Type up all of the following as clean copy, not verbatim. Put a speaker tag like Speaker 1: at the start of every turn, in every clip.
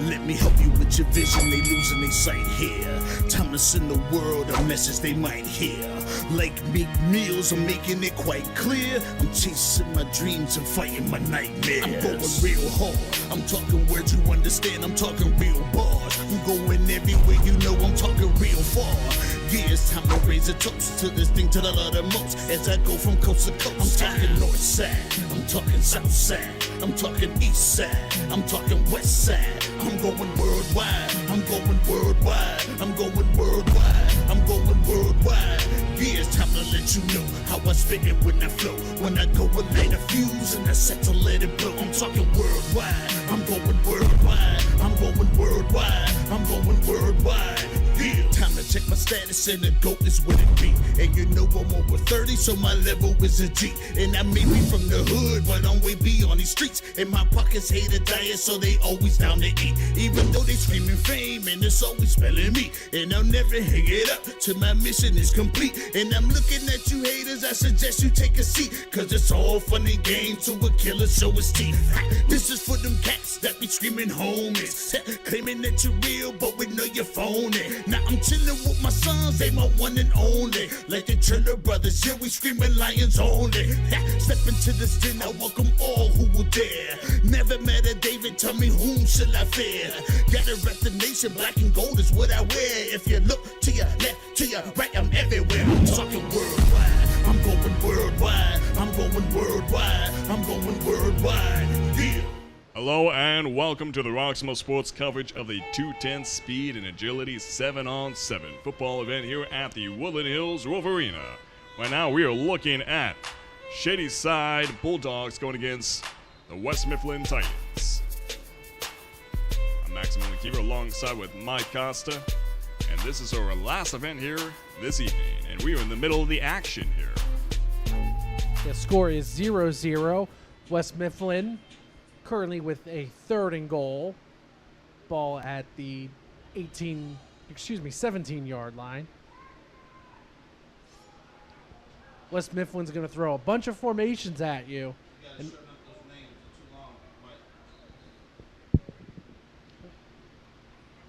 Speaker 1: Let me help you with your vision, they losing their sight here. Time to send the world a message they might hear. Like Meek Mills, I'm making it quite clear. I'm chasing my dreams and fighting my nightmares. I'm going real hard, I'm talking words you understand, I'm talking real bars. I'm going everywhere, you know I'm talking real far. Yeah, it's time to raise a toast to this thing that I love the most. As I go from coast to coast, I'm talking north side, I'm talking south side, I'm talking east side, I'm talking west side. I'm going worldwide, I'm going worldwide, I'm going worldwide, I'm going worldwide. Yeah, it's time to let you know how I spit it when I flow. When I go and light a fuse and I set to let it blow. I'm talking worldwide, I'm going worldwide, I'm going worldwide, I'm going worldwide. Yeah, time to check my status and the GOAT is what it be. And you know I'm over 30, so my level is a G. And I may be from the hood, but I'm way beyond these streets. And my pockets hate a diet, so they always down to eat. Even though they screaming fame, and it's always spelling me. And I'll never hang it up till my mission is complete. And I'm looking at you haters, I suggest you take a seat. Cause it's all fun and games to a killer show his teeth. This is for them cats that be screaming homies. Claiming that you're real, but we know you're phony. Now I'm chillin' with my sons, they my one and only. Like the Triller brothers, yeah, we screamin' lions only. Step into this den, I welcome all who will dare. Never met a David, tell me whom shall I fear? Gotta rep the nation, black and gold is what I wear. If you look to your left, to your right, I'm everywhere. I'm talking worldwide, I'm going worldwide, I'm going worldwide, I'm going worldwide, yeah.
Speaker 2: Hello and welcome to the Roxamore Sports coverage of the 210 Speed and Agility 7-on-7 football event here at the Woodland Hills Wolvarena. Right now we are looking at Shadyside Bulldogs going against the West Mifflin Titans. I'm Maximum Keeper alongside with Mike Costa, and this is our last event here this evening, and we are in the middle of the action here.
Speaker 3: The score is 0-0. West Mifflin currently with a 3rd and goal. Ball at the 17-yard line. West Mifflin's going to throw a bunch of formations at you. And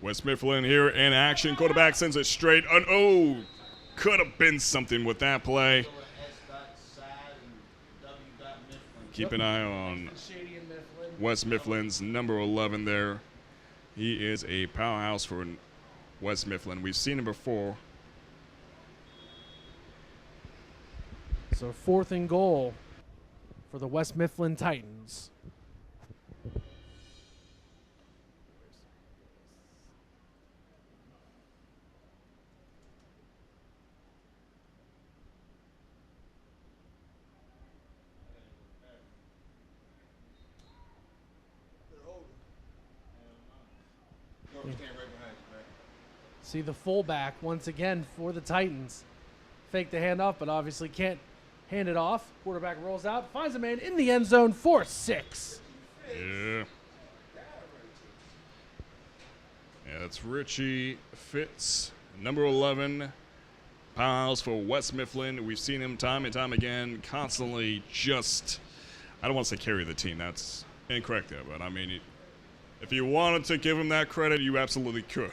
Speaker 2: West Mifflin here in action. Quarterback sends it straight. Could have been something with that play. Keep an eye on West Mifflin's number 11 there. He is a powerhouse for West Mifflin. We've seen him before.
Speaker 3: So 4th and goal for the West Mifflin Titans. See the fullback once again for the Titans. Fake the handoff, but obviously can't hand it off. Quarterback rolls out, finds a man in the end zone for 6.
Speaker 2: Yeah, that's Richie Fitz, number 11, powerhouse for West Mifflin. We've seen him time and time again, constantly just, I don't want to say carry the team. That's incorrect there, but I mean, if you wanted to give him that credit, you absolutely could.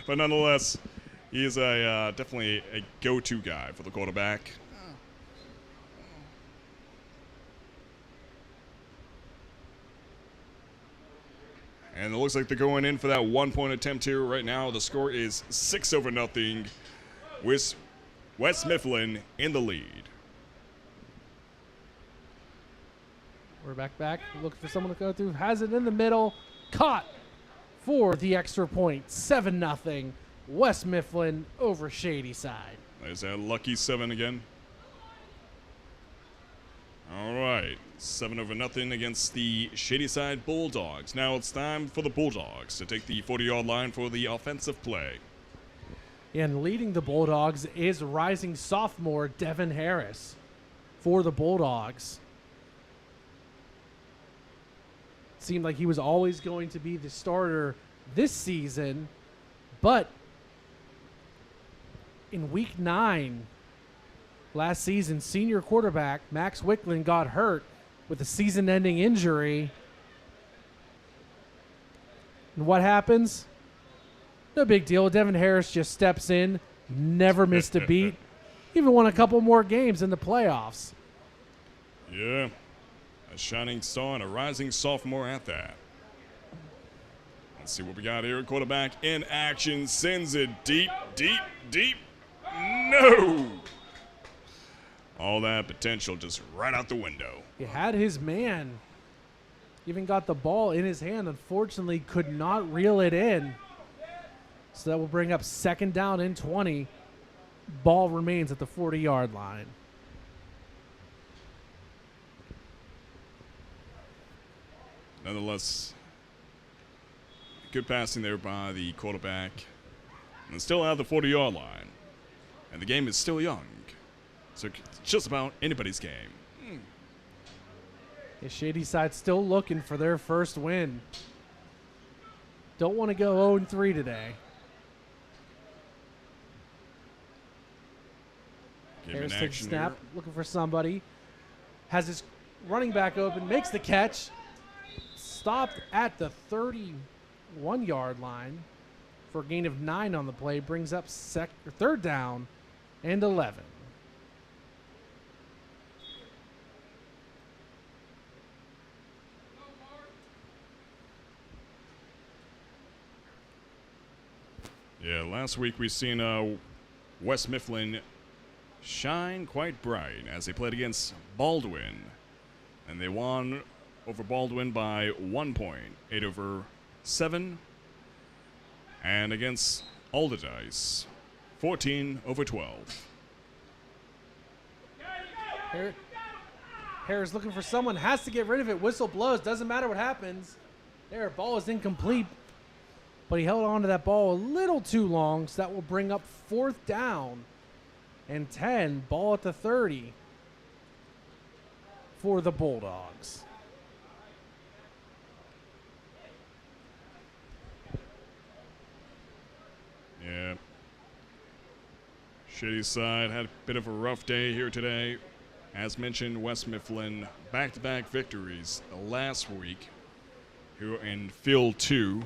Speaker 2: But nonetheless, he is definitely a go-to guy for the quarterback. And it looks like they're going in for that 1-point attempt here right now. The score is 6-0, with West Mifflin in the lead.
Speaker 3: We're back. Looking for someone to go through. Has it in the middle. Caught for the extra point. 7-0. West Mifflin over Shadyside.
Speaker 2: There's that lucky 7 again. All right. 7-0 against the Shadyside Bulldogs. Now it's time for the Bulldogs to take the 40-yard line for the offensive play.
Speaker 3: And leading the Bulldogs is rising sophomore Devin Harris for the Bulldogs. Seemed like he was always going to be the starter this season, but in week 9 last season, senior quarterback Max Wicklund got hurt with a season-ending injury, And what happens? No big deal. Devin Harris just steps in, never missed a beat, even won a couple more games in the playoffs.
Speaker 2: Yeah, a shining star and a rising sophomore at that. Let's see what we got here. Quarterback in action, sends it deep, deep, deep. No! All that potential just right out the window.
Speaker 3: He had his man. Even got the ball in his hand. Unfortunately, could not reel it in. So that will bring up 2nd down and 20. Ball remains at the 40-yard line.
Speaker 2: Nonetheless, good passing there by the quarterback. And still at the 40-yard line. And the game is still young. So it's just about anybody's game.
Speaker 3: Yeah, Shadyside still looking for their first win. Don't want to go 0-3 today. Harris takes a snap, looking for somebody. Has his running back open, makes the catch. Stopped at the 31-yard line for a gain of 9 on the play. Brings up 3rd down and 11.
Speaker 2: Yeah, last week we seen West Mifflin shine quite bright as they played against Baldwin. And they won over Baldwin by 1 point, 8-7. And against Alderdice, 14-12.
Speaker 3: Harris looking for someone, has to get rid of it. Whistle blows, doesn't matter what happens. There, ball is incomplete. But he held on to that ball a little too long, so that will bring up 4th down and 10. Ball at the 30 for the Bulldogs.
Speaker 2: Yeah. Shadyside had a bit of a rough day here today. As mentioned, West Mifflin back-to-back victories last week here in Field 2.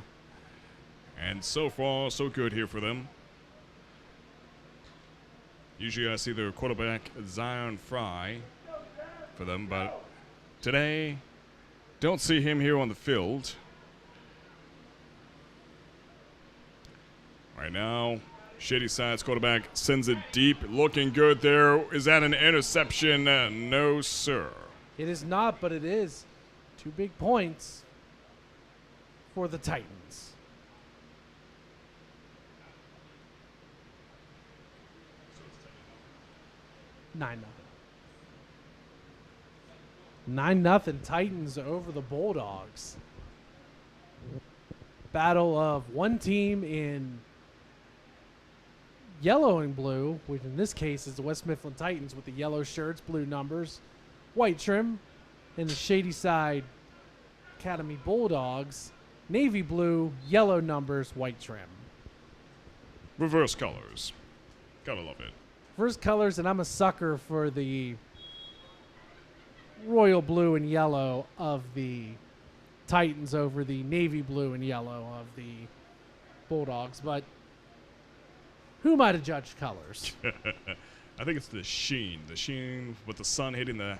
Speaker 2: And so far, so good here for them. Usually I see their quarterback, Zion Fry, for them, but today, don't see him here on the field. Right now, Shadyside's quarterback sends it deep, looking good there. Is that an interception? No, sir.
Speaker 3: It is not, but it is. 2 big points for the Titans. 9-0 Titans over the Bulldogs. Battle of one team in yellow and blue, which in this case is the West Mifflin Titans with the yellow shirts, blue numbers, white trim, and the Shadyside Academy Bulldogs, navy blue, yellow numbers, white trim.
Speaker 2: Reverse colors. Gotta love it.
Speaker 3: First colors, and I'm a sucker for the royal blue and yellow of the Titans over the navy blue and yellow of the Bulldogs. But who am I to judge colors?
Speaker 2: I think it's the sheen. The sheen with the sun hitting the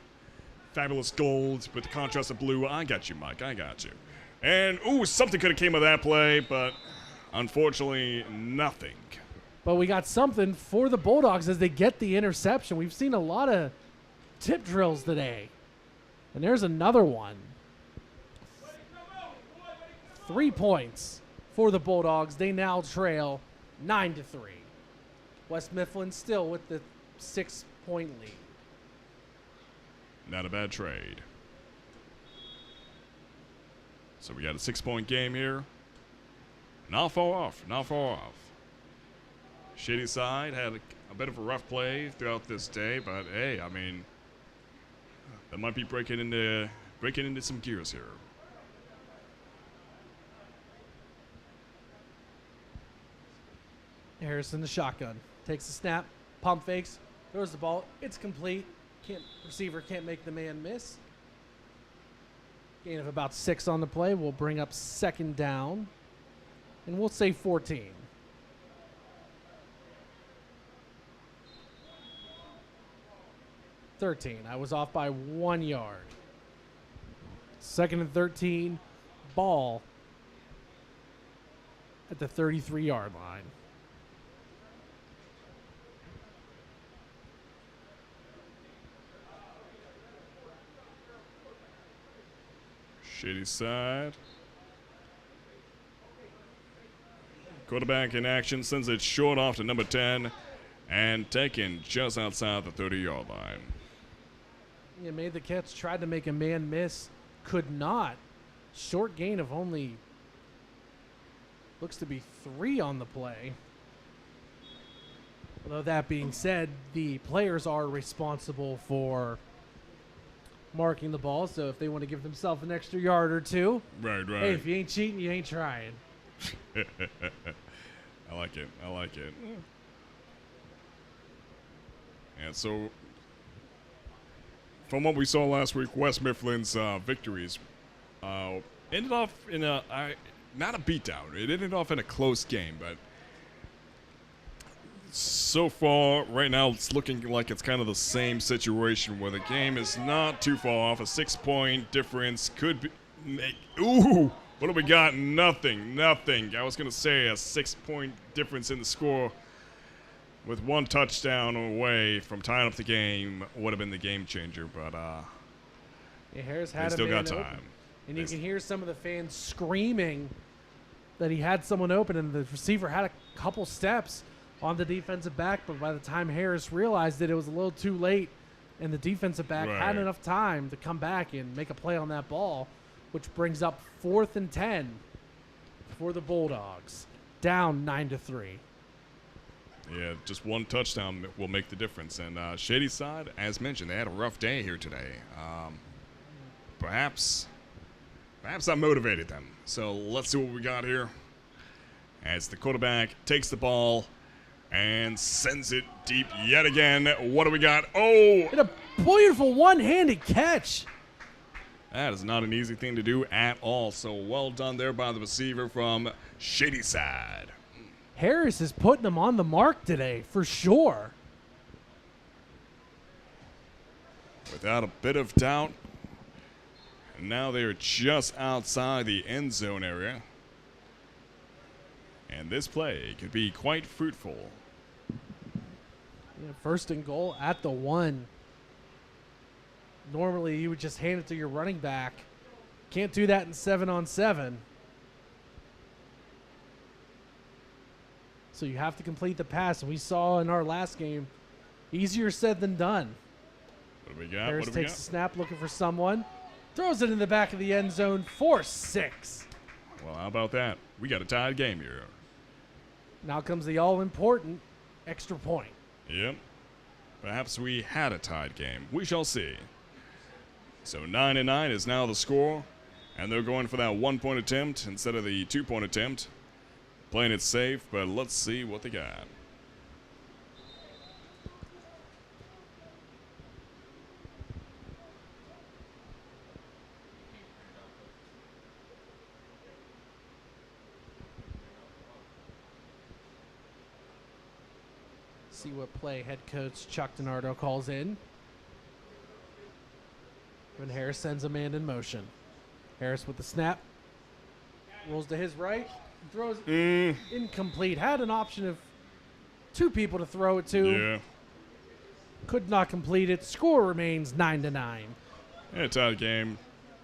Speaker 2: fabulous gold with the contrast of blue. I got you, Mike. I got you. And, ooh, something could have came of that play, but unfortunately, nothing.
Speaker 3: But we got something for the Bulldogs as they get the interception. We've seen a lot of tip drills today. And there's another one. 3 points for the Bulldogs. They now trail 9-3. West Mifflin still with the 6-point lead.
Speaker 2: Not a bad trade. So we got a 6-point game here. Not far off. Not far off. Shadyside had a bit of a rough play throughout this day, but hey, I mean, that might be breaking into some gears here.
Speaker 3: Harrison, the shotgun, takes the snap, pump fakes, throws the ball. It's complete. Receiver can't make the man miss. Gain of about 6 on the play will bring up 2nd down And we'll say 14. I was off by 1 yard. 2nd and 13, ball at the 33-yard line.
Speaker 2: Shadyside. Quarterback in action, sends it short off to number 10 and taken just outside the 30-yard line.
Speaker 3: Yeah, made the catch, tried to make a man miss, could not. Short gain of only, looks to be 3 on the play. Although that being said, the players are responsible for marking the ball, so if they want to give themselves an extra yard or two,
Speaker 2: Right.
Speaker 3: hey, if you ain't cheating, you ain't trying.
Speaker 2: I like it. And so, from what we saw last week, West Mifflin's victories ended off in not a beatdown. It ended off in a close game, but so far, right now, it's looking like it's kind of the same situation where the game is not too far off. A 6-point difference could make. Ooh! What do we got? Nothing. I was going to say a 6-point difference in the score with 1 touchdown away from tying up the game would have been the game changer, but
Speaker 3: yeah, Harris had
Speaker 2: still
Speaker 3: a man
Speaker 2: got time.
Speaker 3: Open. And you can hear some of the fans screaming that he had someone open, and the receiver had a couple steps on the defensive back, but by the time Harris realized it was a little too late, and the defensive back had enough time to come back and make a play on that ball, which brings up 4th and 10 for the Bulldogs, down 9-3.
Speaker 2: Yeah, just 1 touchdown will make the difference. And Shadyside, as mentioned, they had a rough day here today. Perhaps that motivated them. So let's see what we got here. As the quarterback takes the ball and sends it deep yet again. What do we got? Oh!
Speaker 3: And a beautiful one-handed catch.
Speaker 2: That is not an easy thing to do at all. So well done there by the receiver from Shadyside.
Speaker 3: Harris is putting them on the mark today, for sure.
Speaker 2: Without a bit of doubt. And now they are just outside the end zone area. And this play could be quite fruitful.
Speaker 3: Yeah, 1st and goal at the 1. Normally, you would just hand it to your running back. Can't do that in 7-on-7. So you have to complete the pass. And we saw in our last game, easier said than done.
Speaker 2: What do we got?
Speaker 3: Harris takes the snap, looking for someone. Throws it in the back of the end zone for 6.
Speaker 2: Well, how about that? We got a tied game here.
Speaker 3: Now comes the all-important extra point.
Speaker 2: Yep. Perhaps we had a tied game. We shall see. So 9-9 is now the score, and they're going for that 1-point attempt instead of the 2-point attempt. Playing it safe, but let's see what they got.
Speaker 3: See what play head coach Chuck DiNardo calls in. When Harris sends a man in motion. Harris with the snap. Rolls to his right. Throws incomplete. Had an option of 2 people to throw it to.
Speaker 2: Yeah.
Speaker 3: Could not complete it. Score remains 9-9.
Speaker 2: Yeah, tied game.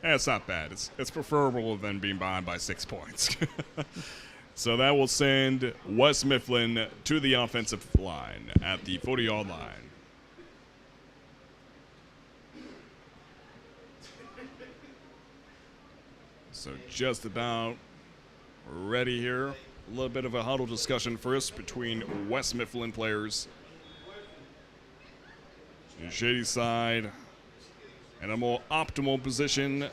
Speaker 2: It's not bad. It's preferable than being behind by 6 points. So that will send West Mifflin to the offensive line at the 40-yard line. So just about ready here. A little bit of a huddle discussion first between West Mifflin players. Shadyside in a more optimal position.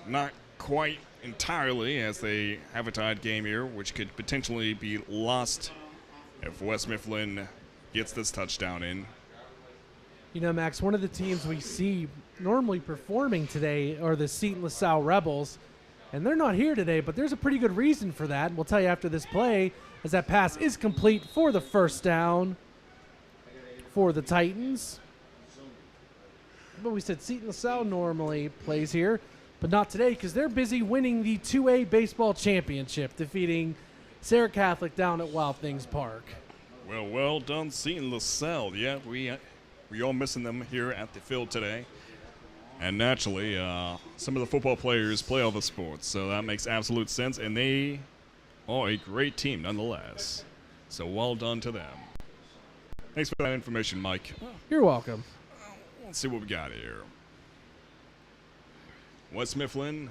Speaker 2: Not quite entirely, as they have a tied game here, which could potentially be lost if West Mifflin gets this touchdown in.
Speaker 3: You know, Max, one of the teams we see normally performing today are the Seton LaSalle Rebels. And they're not here today, but there's a pretty good reason for that. And we'll tell you after this play, as that pass is complete for the first down for the Titans. But we said Seton LaSalle normally plays here, but not today because they're busy winning the 2A baseball championship, defeating Sarah Catholic down at Wild Things Park.
Speaker 2: Well done, Seton LaSalle. Yeah, we all missing them here at the field today. And naturally, some of the football players play all the sports, so that makes absolute sense. And they are a great team nonetheless. So well done to them. Thanks for that information, Mike.
Speaker 3: You're welcome.
Speaker 2: Let's see what we got here. West Mifflin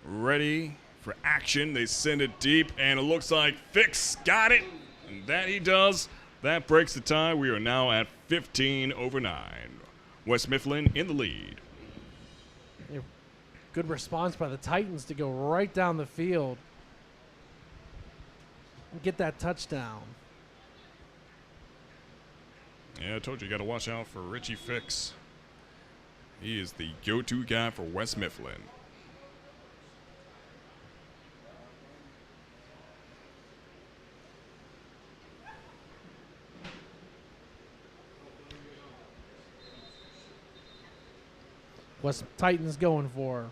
Speaker 2: ready for action. They send it deep, and it looks like Fix got it. And that he does. That breaks the tie. We are now at 15-9. West Mifflin in the lead.
Speaker 3: Good response by the Titans to go right down the field and get that touchdown.
Speaker 2: Yeah, I told you got to watch out for Richie Fix. He is the go-to guy for West Mifflin.
Speaker 3: West Titans going for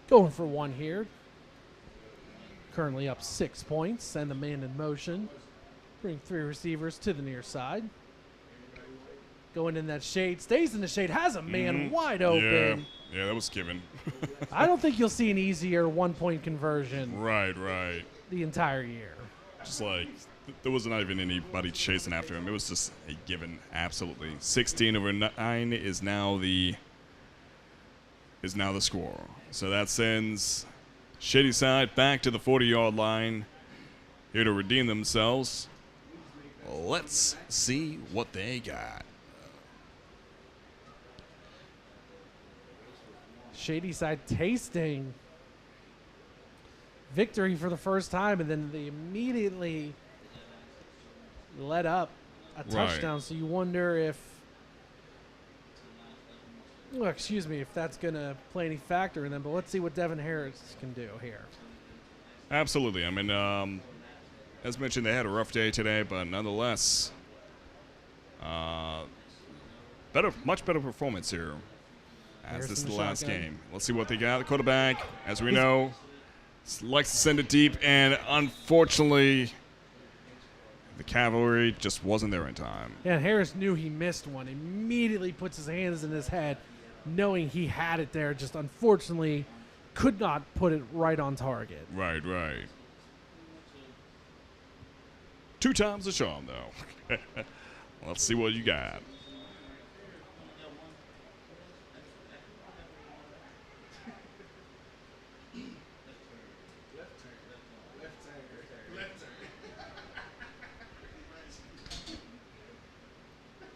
Speaker 3: one here. Currently up 6 points. Send the man in motion. Bring 3 receivers to the near side. Going in that shade. Stays in the shade. Has a man wide open.
Speaker 2: Yeah, that was given.
Speaker 3: I don't think you'll see an easier 1-point conversion.
Speaker 2: Right.
Speaker 3: The entire year.
Speaker 2: Just like there wasn't even anybody chasing after him. It was just a given. Absolutely. 16-9 is now the score. So that sends Shadyside back to the 40-yard line here to redeem themselves. Let's see what they got.
Speaker 3: Shadyside tasting victory for the first time, and then they immediately let up a touchdown. So you wonder if, if that's going to play any factor in them. But let's see what Devin Harris can do here.
Speaker 2: Absolutely. I mean, as mentioned, they had a rough day today, but nonetheless, much better performance here. As this is the last game. Let's see what they got. The quarterback, as we know, likes to send it deep, and unfortunately, the cavalry just wasn't there in time.
Speaker 3: Yeah, Harris knew he missed one. Immediately puts his hands in his head, knowing he had it there. Just unfortunately could not put it right on target.
Speaker 2: Right. 2 times the charm, though. Let's see what you got.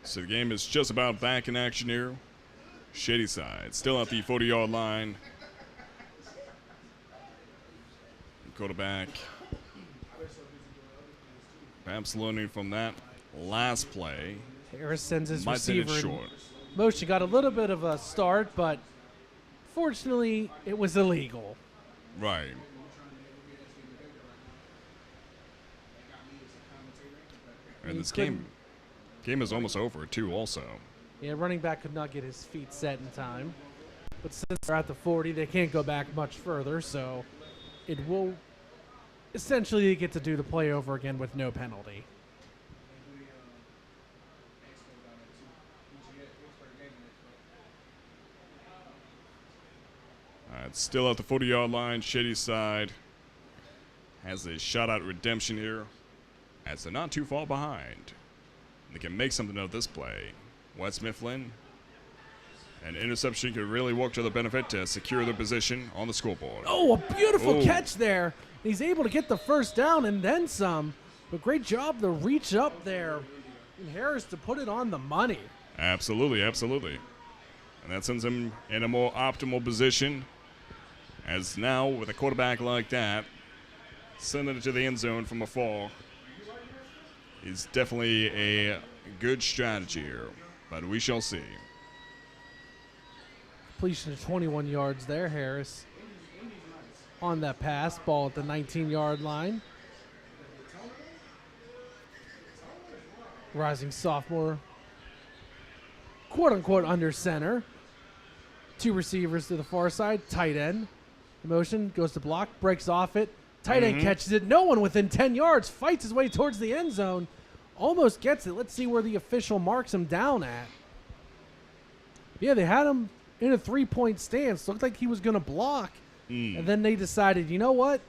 Speaker 2: So the game is just about back in action here. Shadyside still at the 40-yard line. Quarterback. Perhaps learning from that last play.
Speaker 3: Harris sends his
Speaker 2: Might send it
Speaker 3: receiver
Speaker 2: short.
Speaker 3: in motion. Got a little bit of a start, but fortunately it was illegal.
Speaker 2: Right. And this game is almost over, too, also.
Speaker 3: Yeah, running back could not get his feet set in time. But since they're at the 40, they can't go back much further, so it will essentially get to do the play over again with no penalty.
Speaker 2: It's still at the 40-yard line. Shadyside has a shot at redemption here, as they're not too far behind. They can make something of this play. West Mifflin, an interception could really work to their benefit to secure their position on the scoreboard.
Speaker 3: Oh, a beautiful catch there. He's able to get the first down and then some. But great job to reach up there and Harris to put it on the money.
Speaker 2: Absolutely. And that sends him in a more optimal position, as now with a quarterback like that, sending it to the end zone from afar is definitely a good strategy here, but we shall see.
Speaker 3: Completion of 21 yards there. Harris on that pass. Ball at the 19-yard line. Rising sophomore, quote-unquote, under center. Two receivers to the far side. Tight end. Motion, goes to block, breaks off it. Tight end catches it. No one within 10 yards. Fights his way towards the end zone. Almost gets it. Let's see where the official marks him down at. Yeah, they had him in a 3-point stance. Looked like he was going to block. And then they decided, you know what?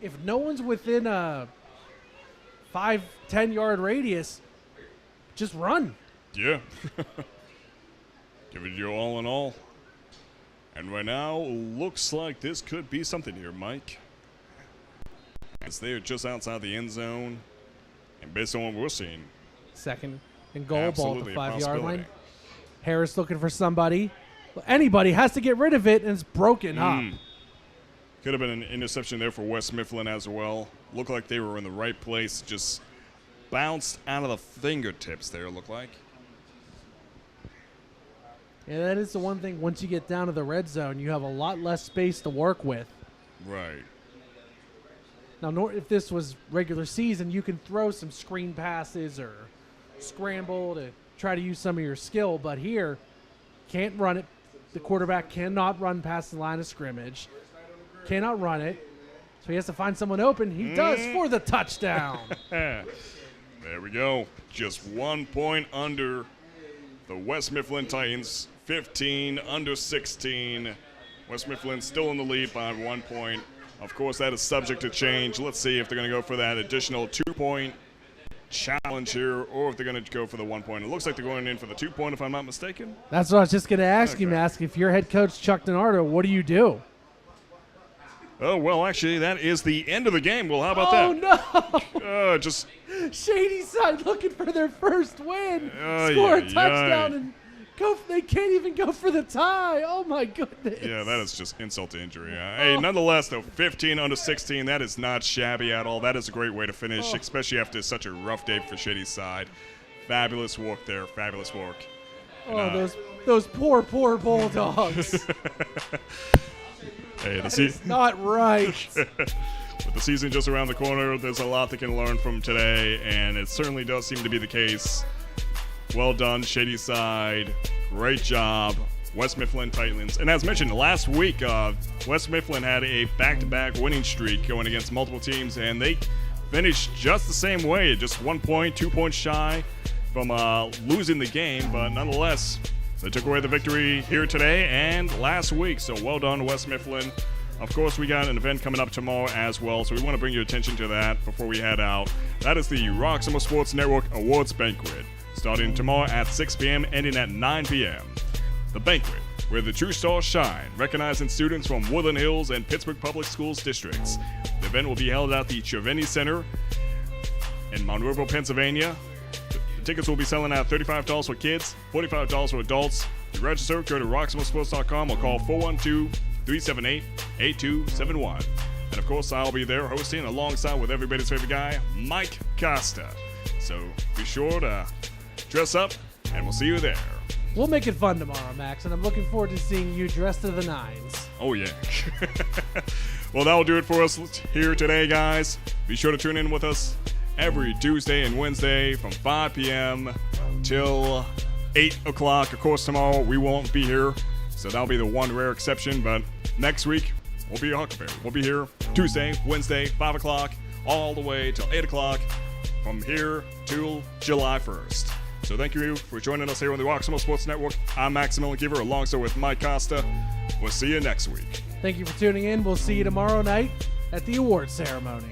Speaker 3: If no one's within a 5-10 yard radius, just run.
Speaker 2: Yeah. Give it your all in all. And right now, looks like this could be something here, Mike. As they're just outside the end zone. And based on what we're seeing,
Speaker 3: second and goal, ball at the 5-yard line.
Speaker 2: possibility.
Speaker 3: Harris looking for somebody. Anybody has to get rid of it, and it's broken up.
Speaker 2: Could have been an interception there for West Mifflin as well. Looked like they were in the right place. Just bounced out of the fingertips there, looked like.
Speaker 3: Yeah, that is the one thing. Once you get down to the red zone, you have a lot less space to work with.
Speaker 2: Right.
Speaker 3: Now, if this was regular season, you can throw some screen passes or scramble to try to use some of your skill. But here, can't run it. The quarterback cannot run past the line of scrimmage. Cannot run it. So he has to find someone open. He does for the touchdown.
Speaker 2: There we go. Just 1 point under the West Mifflin Titans. 15 under 16. West Mifflin still in the lead by 1 point. Of course, that is subject to change. Let's see if they're going to go for that additional 2-point challenge here, or if they're going to go for the 1 point. It looks like they're going in for the 2 point, if I'm not mistaken.
Speaker 3: That's what I was just going to ask you, Mask. If you're head coach Chuck DiNardo, what do you do?
Speaker 2: Oh, well, actually, that is the end of the game. Well, how about that?
Speaker 3: Oh, no.
Speaker 2: Just
Speaker 3: Shadyside looking for their first win. Score a touchdown and go. They can't even go for the tie. Oh, my goodness.
Speaker 2: Yeah, that is just insult to injury. Hey, nonetheless, though, 15 under 16, that is not shabby at all. That is a great way to finish, especially after such a rough day for Shadyside. Fabulous work there. Fabulous work.
Speaker 3: Oh, those poor Bulldogs.
Speaker 2: Hey,
Speaker 3: It's not right.
Speaker 2: With the season just around the corner, there's a lot they can learn from today, and it certainly does seem to be the case. Well done, Shadyside. Great job, West Mifflin Titans. And as mentioned, last week, West Mifflin had a back-to-back winning streak going against multiple teams, and they finished just the same way, just 1 point, 2 points shy from losing the game, but nonetheless, they took away the victory here today and last week, so well done, West Mifflin. Of course, we got an event coming up tomorrow as well, so we want to bring your attention to that before we head out. That is the Roxamore Sports Network Awards Banquet, starting tomorrow at 6 p.m., ending at 9 p.m. The banquet, where the true stars shine, recognizing students from Woodland Hills and Pittsburgh Public Schools districts. The event will be held at the Cervini Center in Monroeville, Pennsylvania. Tickets will be selling at $35 for kids, $45 for adults. To register, go to roxamoresports.com or call 412-378-8271. And of course, I'll be there hosting alongside with everybody's favorite guy, Mike Costa. So be sure to dress up, and we'll see you there.
Speaker 3: We'll make it fun tomorrow, Max, and I'm looking forward to seeing you dressed to the nines.
Speaker 2: Oh, yeah. Well, that'll do it for us here today, guys. Be sure to tune in with us every Tuesday and Wednesday from 5 p.m. till 8 o'clock. Of course, tomorrow we won't be here, so that'll be the one rare exception. But next week, we'll be a Huckleberry. We'll be here Tuesday, Wednesday, 5 o'clock, all the way till 8 o'clock from here till July 1st. So thank you for joining us here on the Roxamore Sports Network. I'm Maximilian Kiever, alongside with Mike Costa. We'll see you next week.
Speaker 3: Thank you for tuning in. We'll see you tomorrow night at the awards ceremony.